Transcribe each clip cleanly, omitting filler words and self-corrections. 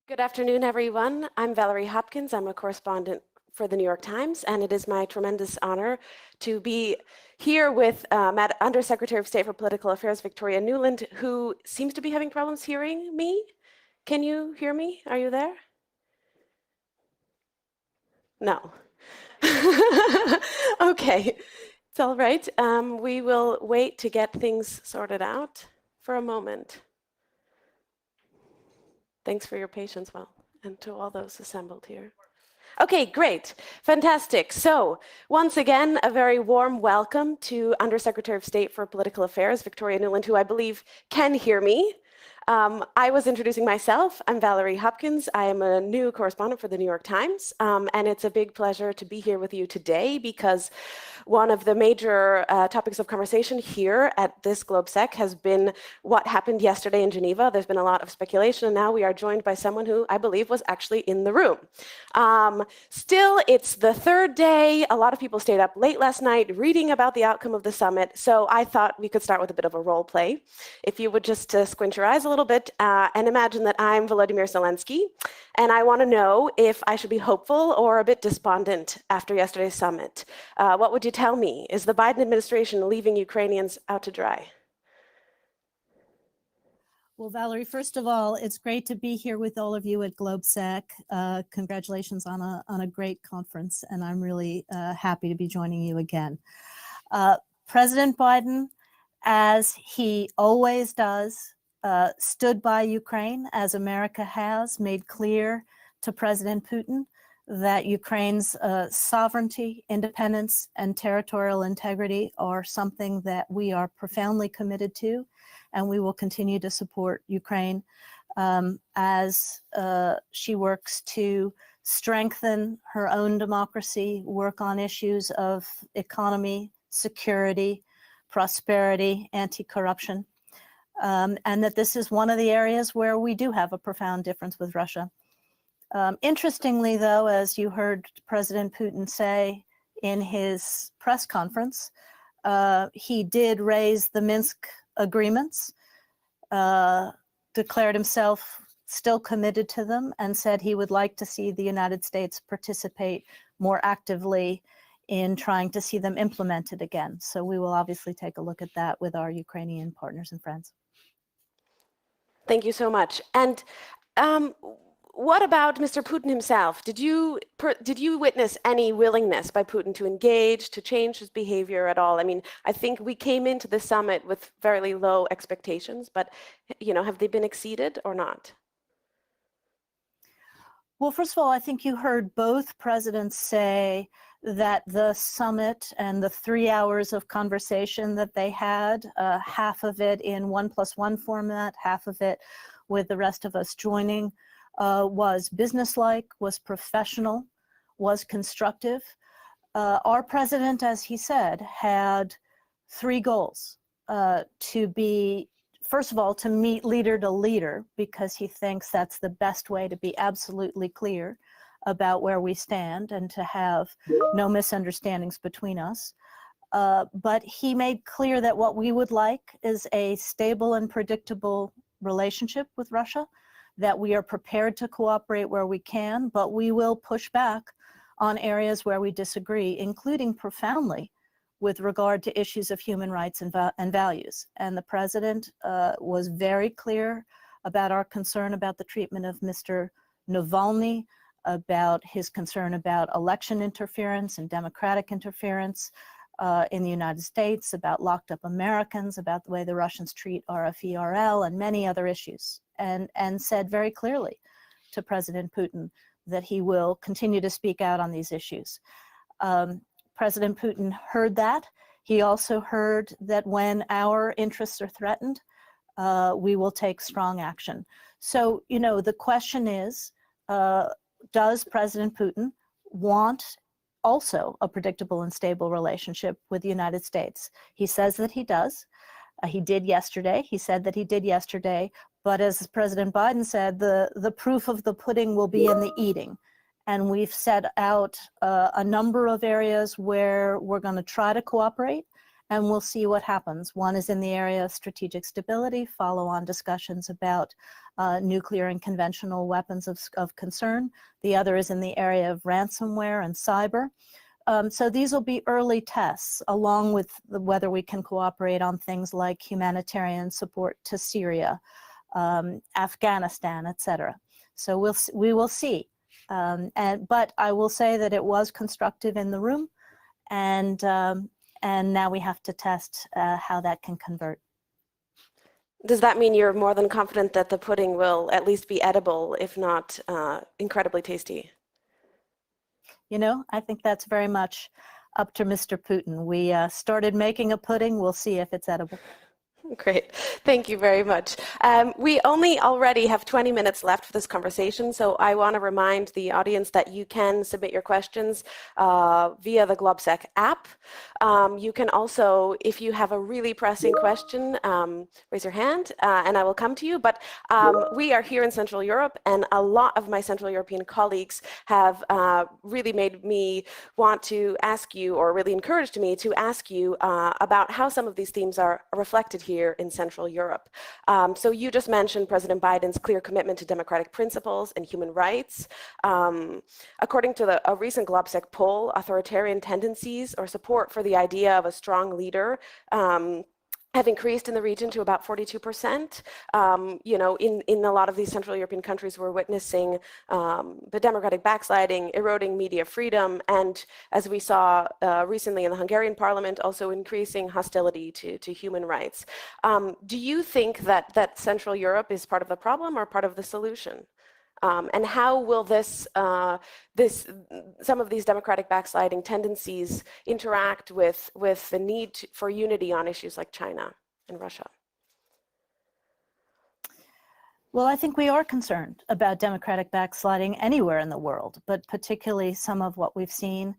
Good afternoon, everyone. I'm Valerie Hopkins. I'm a correspondent for the New York Times, and it is my tremendous honor to be here with Undersecretary of State for Political Affairs, Victoria Nuland, who seems to be having problems hearing me. Can you hear me? Are you there? No. Okay, it's all right. We will wait to get things sorted out for a moment. Thanks for your patience, and to all those assembled here. Okay, great, fantastic. So once again, a very warm welcome to Undersecretary of State for Political Affairs, Victoria Nuland, who I believe can hear me. I was introducing myself. I'm Valerie Hopkins. I am a new correspondent for the New York Times, and it's a big pleasure to be here with you today because one of the major topics of conversation here at this GLOBSEC has been what happened yesterday in Geneva. There's been a lot of speculation, and now we are joined by someone who I believe was actually in the room. Still, it's the third day. A lot of people stayed up late last night reading about the outcome of the summit, so I thought we could start with a bit of a role play. If you would just squint your eyes a little bit and imagine that I'm Volodymyr Zelensky, and I want to know if I should be hopeful or a bit despondent after yesterday's summit. What would you tell me? Is the Biden administration leaving Ukrainians out to dry? Well, Valerie, first of all, it's great to be here with all of you at GLOBSEC. Congratulations on a great conference, and I'm really happy to be joining you again. President Biden, as he always does, stood by Ukraine, as America has, made clear to President Putin that Ukraine's sovereignty, independence, and territorial integrity are something that we are profoundly committed to, and we will continue to support Ukraine as she works to strengthen her own democracy, work on issues of economy, security, prosperity, anti-corruption, and that this is one of the areas where we do have a profound difference with Russia. Interestingly, though, as you heard President Putin say in his press conference, he did raise the Minsk agreements, declared himself still committed to them, and said he would like to see the United States participate more actively in trying to see them implemented again. So we will obviously take a look at that with our Ukrainian partners and friends. Thank you so much. And what about Mr. Putin himself? Did you witness any willingness by Putin to engage, to change his behavior at all? I mean, I think we came into the summit with fairly low expectations, but have they been exceeded or not? Well, first of all, I think you heard both presidents say that the summit and the 3 hours of conversation that they had, half of it in 1+1 format, half of it with the rest of us joining, was businesslike, was professional, was constructive. Our president, as he said, had 3 goals: to be, first of all, to meet leader to leader, because he thinks that's the best way to be absolutely clear about where we stand and to have no misunderstandings between us. But he made clear that what we would like is a stable and predictable relationship with Russia, that we are prepared to cooperate where we can, but we will push back on areas where we disagree, including profoundly with regard to issues of human rights and values. And the president was very clear about our concern about the treatment of Mr. Navalny, about his concern about election interference and democratic interference in the United States, about locked up Americans, about the way the Russians treat RFERL, and many other issues, and said very clearly to President Putin that he will continue to speak out on these issues. President Putin heard that. He also heard that when our interests are threatened, we will take strong action. So, the question is, does President Putin want also a predictable and stable relationship with the United States? He says that he does. He did yesterday. He said that he did yesterday. But as President Biden said, the proof of the pudding will be in the eating. And we've set out a number of areas where we're going to try to cooperate and we'll see what happens. One is in the area of strategic stability, follow-on discussions about nuclear and conventional weapons of concern. The other is in the area of ransomware and cyber. So these will be early tests, along with whether we can cooperate on things like humanitarian support to Syria, Afghanistan, etc. So we will see. But I will say that it was constructive in the room, and now we have to test how that can convert. Does that mean you're more than confident that the pudding will at least be edible, if not incredibly tasty? You know, I think that's very much up to Mr. Putin. We started making a pudding. We'll see if it's edible. Great. Thank you very much. We only already have 20 minutes left for this conversation, so I want to remind the audience that you can submit your questions via the GLOBSEC app. You can also, if you have a really pressing question, raise your hand and I will come to you. But we are here in Central Europe, and a lot of my Central European colleagues have really made me want to ask you, or really encouraged me to ask you about how some of these themes are reflected here in Central Europe. So you just mentioned President Biden's clear commitment to democratic principles and human rights. According to a recent GLOBSEC poll, authoritarian tendencies or support for the idea of a strong leader have increased in the region to about 42%. You know, in a lot of these Central European countries, we're witnessing the democratic backsliding, eroding media freedom, and as we saw recently in the Hungarian parliament, also increasing hostility to human rights. Do you think that Central Europe is part of the problem or part of the solution? And how will some of these democratic backsliding tendencies interact with the need for unity on issues like China and Russia? Well, I think we are concerned about democratic backsliding anywhere in the world, but particularly some of what we've seen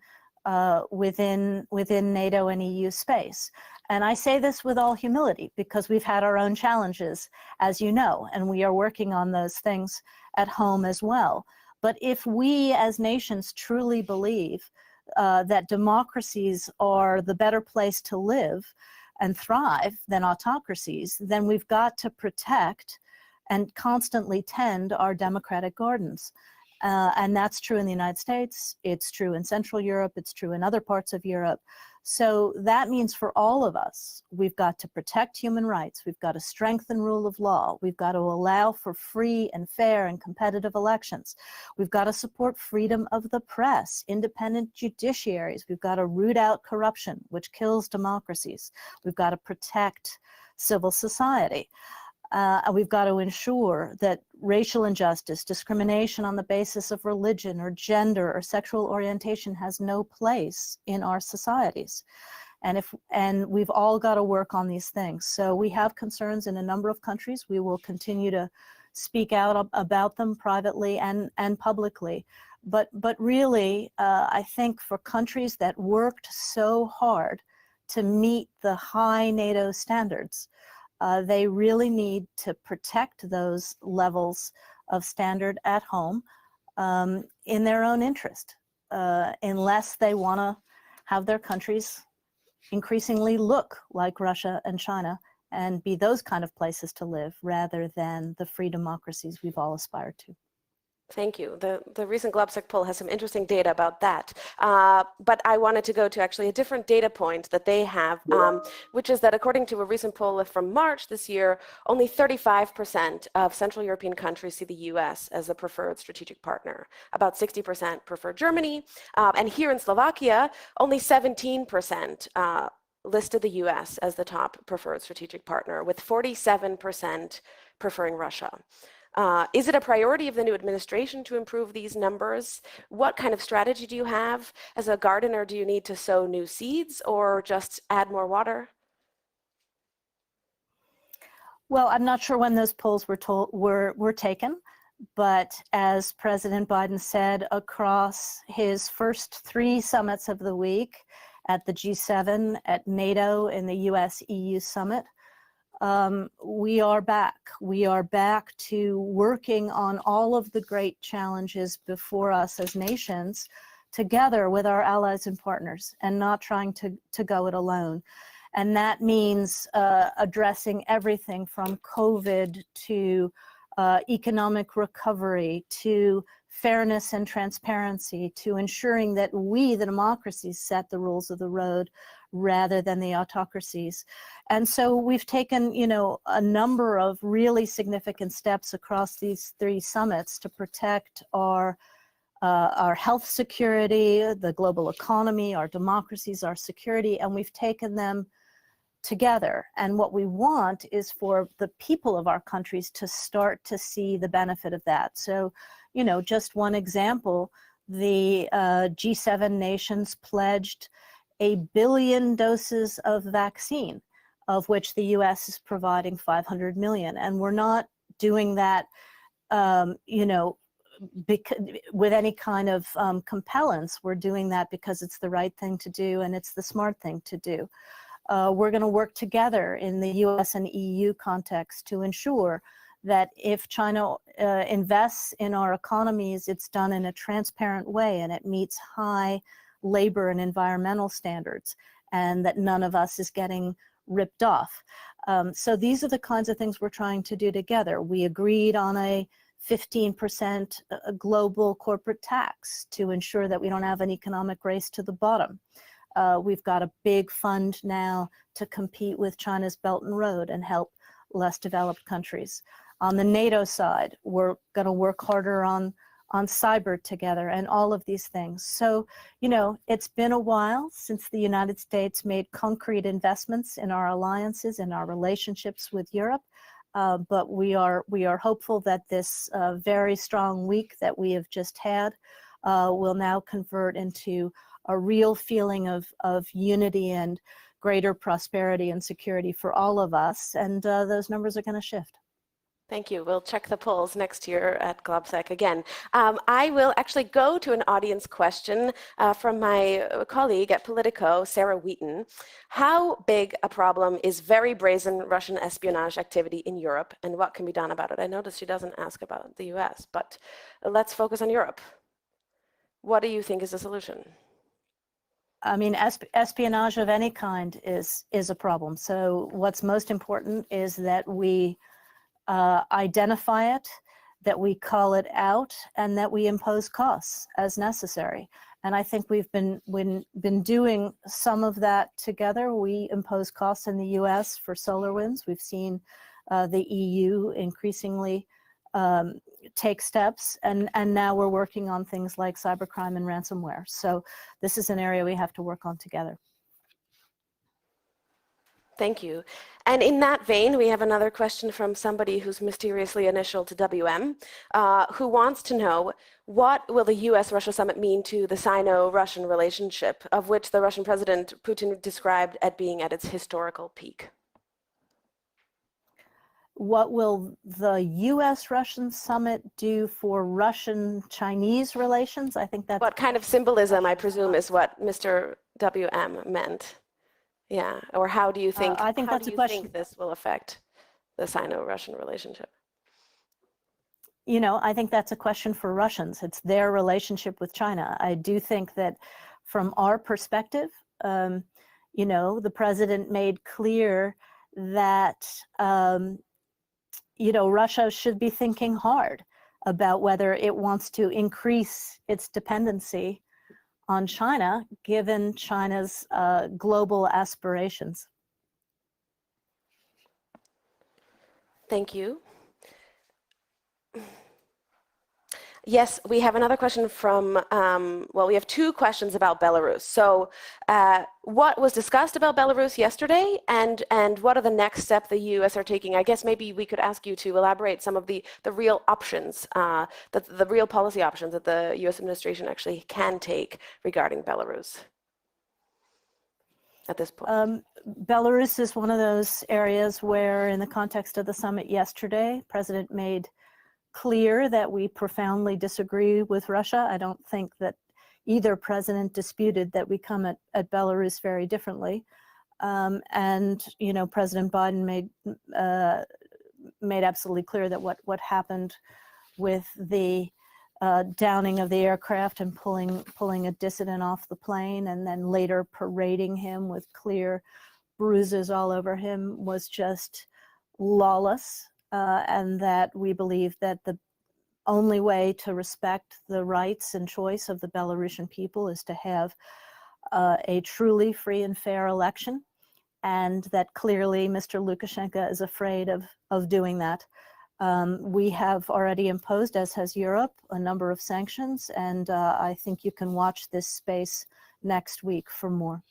within NATO and EU space. And I say this with all humility because we've had our own challenges, as you know, and we are working on those things at home as well. But if we as nations truly believe that democracies are the better place to live and thrive than autocracies, then we've got to protect and constantly tend our democratic gardens. And that's true in the United States, it's true in Central Europe, it's true in other parts of Europe. So that means for all of us, we've got to protect human rights, we've got to strengthen rule of law, we've got to allow for free and fair and competitive elections, we've got to support freedom of the press, independent judiciaries, we've got to root out corruption, which kills democracies, we've got to protect civil society. We've got to ensure that racial injustice, discrimination on the basis of religion or gender or sexual orientation has no place in our societies. And we've all got to work on these things. So we have concerns in a number of countries. We will continue to speak out about them privately and publicly. But really, I think for countries that worked so hard to meet the high NATO standards, they really need to protect those levels of standard at home in their own interest, unless they want to have their countries increasingly look like Russia and China and be those kind of places to live rather than the free democracies we've all aspired to. Thank you. The recent GLOBSEC poll has some interesting data about that. But I wanted to go to actually a different data point that they have, which is that according to a recent poll from March this year, only 35% of Central European countries see the US as a preferred strategic partner. About 60% prefer Germany. And here in Slovakia, only 17% listed the US as the top preferred strategic partner, with 47% preferring Russia. Is it a priority of the new administration to improve these numbers? What kind of strategy do you have? As a gardener, do you need to sow new seeds or just add more water? Well, I'm not sure when those polls were taken, but as President Biden said across his first 3 summits of the week, at the G7, at NATO, and the US-EU summit, we are back. We are back to working on all of the great challenges before us as nations, together with our allies and partners, and not trying to go it alone. And that means addressing everything from COVID to economic recovery to fairness and transparency, to ensuring that we, the democracies, set the rules of the road rather than the autocracies. And so we've taken, a number of really significant steps across these 3 summits to protect our health security, the global economy, our democracies, our security, and we've taken them together. And what we want is for the people of our countries to start to see the benefit of that. So, just one example, the G7 nations pledged 1 billion doses of vaccine, of which the US is providing 500 million. And we're not doing that, with any kind of compellence. We're doing that because it's the right thing to do and it's the smart thing to do. We're going to work together in the US and EU context to ensure that if China invests in our economies, it's done in a transparent way and it meets high labor and environmental standards, and that none of us is getting ripped off. So these are the kinds of things we're trying to do together. We agreed on a 15% global corporate tax to ensure that we don't have an economic race to the bottom. We've got a big fund now to compete with China's Belt and Road and help less developed countries. On the NATO side, we're going to work harder on cyber together and all of these things. So, it's been a while since the United States made concrete investments in our alliances and our relationships with Europe. But we are hopeful that this very strong week that we have just had will now convert into a real feeling of unity and greater prosperity and security for all of us. And those numbers are going to shift. Thank you. We'll check the polls next year at GLOBSEC again. I will actually go to an audience question from my colleague at Politico, Sarah Wheaton. How big a problem is very brazen Russian espionage activity in Europe, and what can be done about it? I noticed she doesn't ask about the US, but let's focus on Europe. What do you think is the solution? I mean, espionage of any kind is a problem. So what's most important is that we identify it, that we call it out, and that we impose costs as necessary. And I think we've been doing some of that together. We impose costs in the US for SolarWinds. We've seen the EU increasingly take steps, and now we're working on things like cybercrime and ransomware. So this is an area we have to work on together. Thank you. And in that vein, we have another question from somebody who's mysteriously initial to WM, who wants to know, what will the US-Russia summit mean to the Sino-Russian relationship, of which the Russian President Putin described as being at its historical peak? What will the US-Russian summit do for Russian-Chinese relations? I think that's... What kind of symbolism, I presume, is what Mr. WM meant. Yeah, or how do you think, I think that's a question. Think this will affect the Sino-Russian relationship? I think that's a question for Russians. It's their relationship with China. I do think that from our perspective, the president made clear that, Russia should be thinking hard about whether it wants to increase its dependency on China, given China's global aspirations. Thank you. Yes, we have another question from, we have 2 questions about Belarus. So what was discussed about Belarus yesterday, and what are the next steps the US are taking? I guess maybe we could ask you to elaborate some of the real options, the real policy options that the US administration actually can take regarding Belarus at this point. Belarus is one of those areas where, in the context of the summit yesterday, President made clear that we profoundly disagree with Russia. I don't think that either president disputed that we come at Belarus very differently. And President Biden made absolutely clear that what happened with the downing of the aircraft and pulling a dissident off the plane, and then later parading him with clear bruises all over him was just lawless, and that we believe that the only way to respect the rights and choice of the Belarusian people is to have a truly free and fair election, and that clearly Mr. Lukashenko is afraid of doing that. We have already imposed, as has Europe, a number of sanctions, and I think you can watch this space next week for more.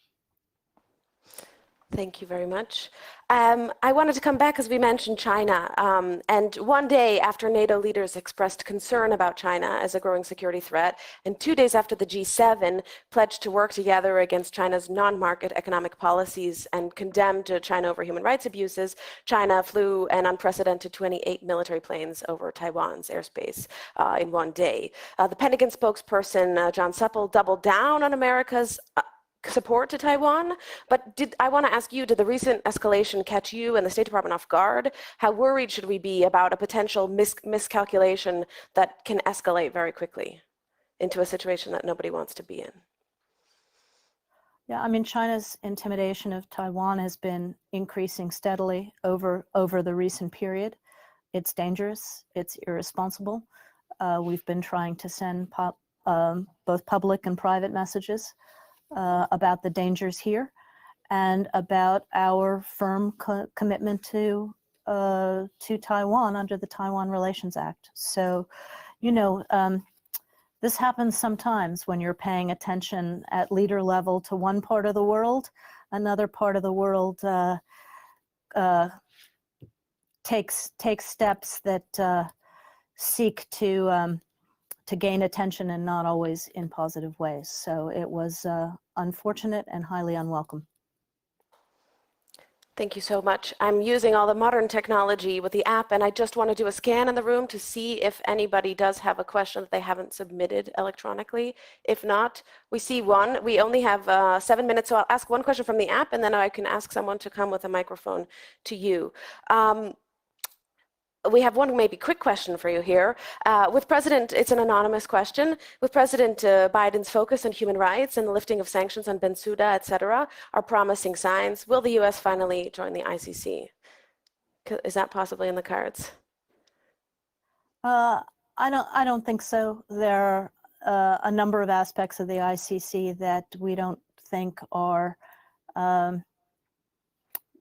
Thank you very much. I wanted to come back, as we mentioned, China. And one day after NATO leaders expressed concern about China as a growing security threat, and 2 days after the G7 pledged to work together against China's non-market economic policies and condemned China over human rights abuses, China flew an unprecedented 28 military planes over Taiwan's airspace in one day. The Pentagon spokesperson, John Supple, doubled down on America's support to Taiwan, but I want to ask you, did the recent escalation catch you and the State Department off guard? How worried should we be about a potential miscalculation that can escalate very quickly into a situation that nobody wants to be in? Yeah, I mean, China's intimidation of Taiwan has been increasing steadily over the recent period. It's dangerous, it's irresponsible. We've been trying to send both public and private messages about the dangers here and about our firm commitment to Taiwan under the Taiwan Relations Act. So, you know, this happens sometimes when you're paying attention at leader level to one part of the world, another part of the world takes steps that seek to gain attention, and not always in positive ways. So it was unfortunate and highly unwelcome. Thank you so much. I'm using all the modern technology with the app, and I just want to do a scan in the room to see if anybody does have a question that they haven't submitted electronically. If not, we see one. We only have 7 minutes, so I'll ask one question from the app, and then I can ask someone to come with a microphone to you. We have one maybe quick question for you here. It's an anonymous question. With President Biden's focus on human rights and the lifting of sanctions on Bensouda, et cetera, are promising signs. Will the US finally join the ICC? Is that possibly in the cards? I don't think so. There are a number of aspects of the ICC that we don't think are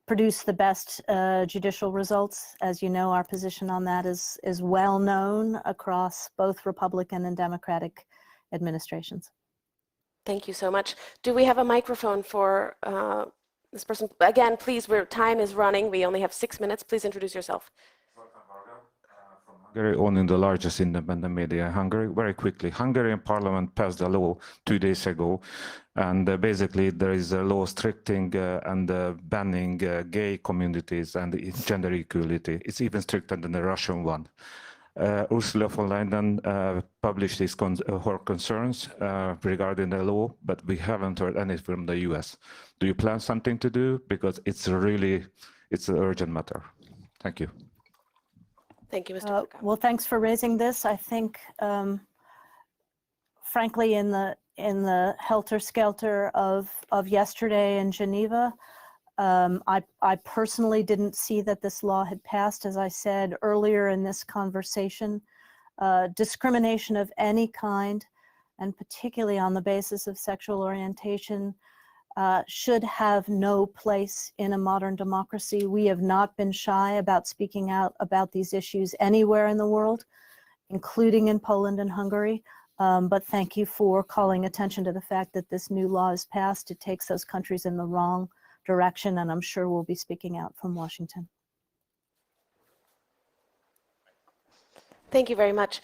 produce the best judicial results. As you know, our position on that is well known across both Republican and Democratic administrations. Thank you so much. Do we have a microphone for this person? Again, please, time is running. We only have 6 minutes. Please introduce yourself. Hungary, owning the largest independent media in Hungary. Very quickly, Hungarian parliament passed a law 2 days ago, and basically there is a law restricting and banning gay communities and gender equality. It's even stricter than the Russian one. Ursula von der Leyen published her concerns regarding the law, but we haven't heard anything from the US. Do you plan something to do? Because it's an urgent matter. Thank you. Thank you, Mr. Well, thanks for raising this. I think, frankly, in the helter-skelter of yesterday in Geneva, I personally didn't see that this law had passed. As I said earlier in this conversation, discrimination of any kind, and particularly on the basis of sexual orientation, should have no place in a modern democracy. We have not been shy about speaking out about these issues anywhere in the world, including in Poland and Hungary. But thank you for calling attention to the fact that this new law is passed. It takes those countries in the wrong direction, and I'm sure we'll be speaking out from Washington. Thank you very much.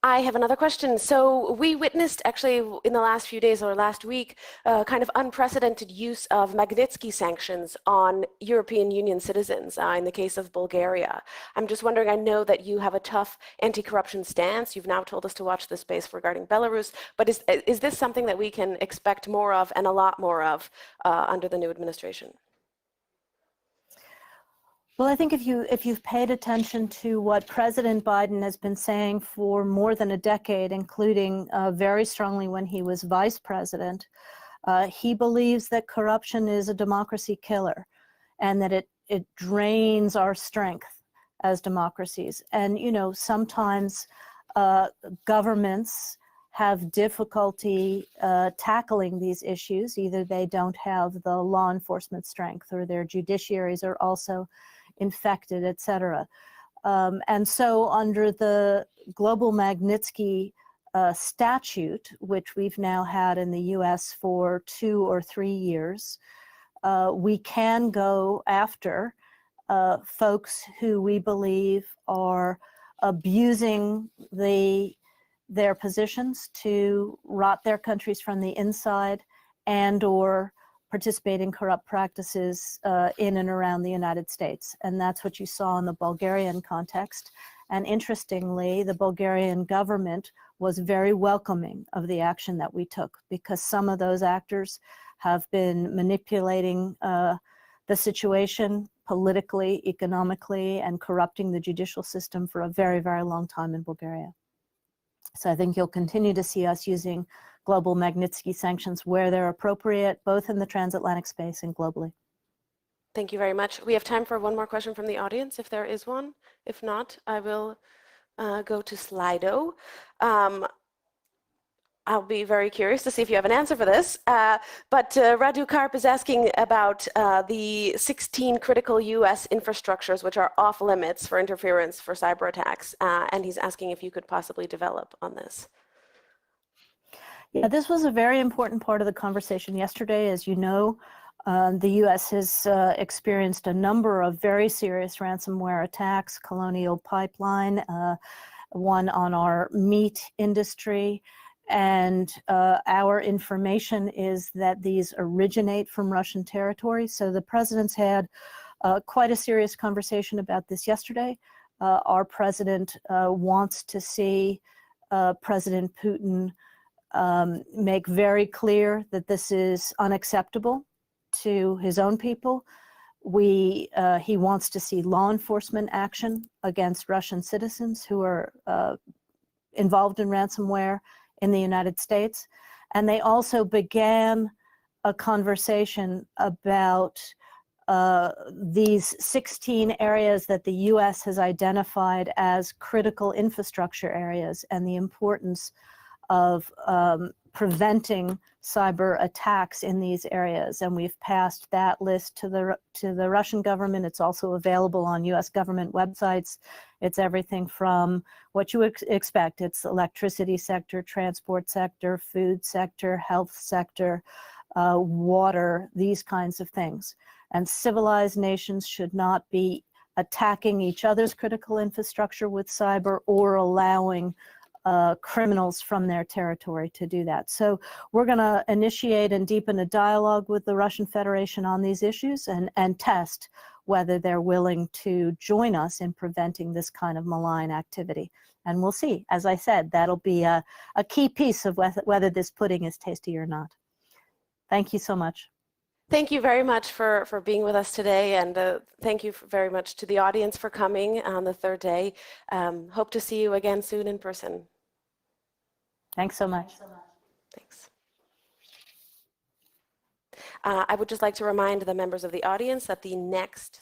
I have another question. So we witnessed actually in the last few days or last week, kind of unprecedented use of Magnitsky sanctions on European Union citizens in the case of Bulgaria. I'm just wondering, I know that you have a tough anti-corruption stance. You've now told us to watch this space regarding Belarus, but is this something that we can expect more of and a lot more of under the new administration? Well, I think if you've paid attention to what President Biden has been saying for more than a decade, including very strongly when he was vice president, He believes that corruption is a democracy killer and that it drains our strength as democracies. And, you know, sometimes governments have difficulty tackling these issues. Either they don't have the law enforcement strength, or their judiciaries are also infected, etc. And so under the Global Magnitsky statute, which we've now had in the US for 2 or 3 years, we can go after folks who we believe are abusing their positions to rot their countries from the inside and or participate in corrupt practices in and around the United States. And that's what you saw in the Bulgarian context. And interestingly, the Bulgarian government was very welcoming of the action that we took, because some of those actors have been manipulating the situation politically, economically, and corrupting the judicial system for a very, very long time in Bulgaria. So I think you'll continue to see us using global Magnitsky sanctions where they're appropriate, both in the transatlantic space and globally. Thank you very much. We have time for one more question from the audience, if there is one. If not, I will go to Slido. I'll be very curious to see if you have an answer for this. But Radu Karp is asking about the 16 critical US infrastructures which are off limits for interference for cyber attacks. And he's asking if you could possibly develop on this. Yeah, this was a very important part of the conversation yesterday. As you know, the US has experienced a number of very serious ransomware attacks, Colonial Pipeline, one on our meat industry. And our information is that these originate from Russian territory. So the president's had quite a serious conversation about this yesterday. Our president wants to see President Putin make very clear that this is unacceptable to his own people. He wants to see law enforcement action against Russian citizens who are involved in ransomware in the United States. And they also began a conversation about these 16 areas that the US has identified as critical infrastructure areas and the importance of preventing cyber attacks in these areas. And we've passed that list to the Russian government. It's also available on US government websites. It's everything from what you expect. It's electricity sector, transport sector, food sector, health sector, water, these kinds of things. And civilized nations should not be attacking each other's critical infrastructure with cyber or allowing criminals from their territory to do that. So we're going to initiate and deepen a dialogue with the Russian Federation on these issues and test whether they're willing to join us in preventing this kind of malign activity. And we'll see. As I said, that'll be a key piece of whether this pudding is tasty or not. Thank you so much. Thank you very much for being with us today, and thank you very much to the audience for coming on the third day. Hope to see you again soon in person. Thanks so much. Thanks. I would just like to remind the members of the audience that the next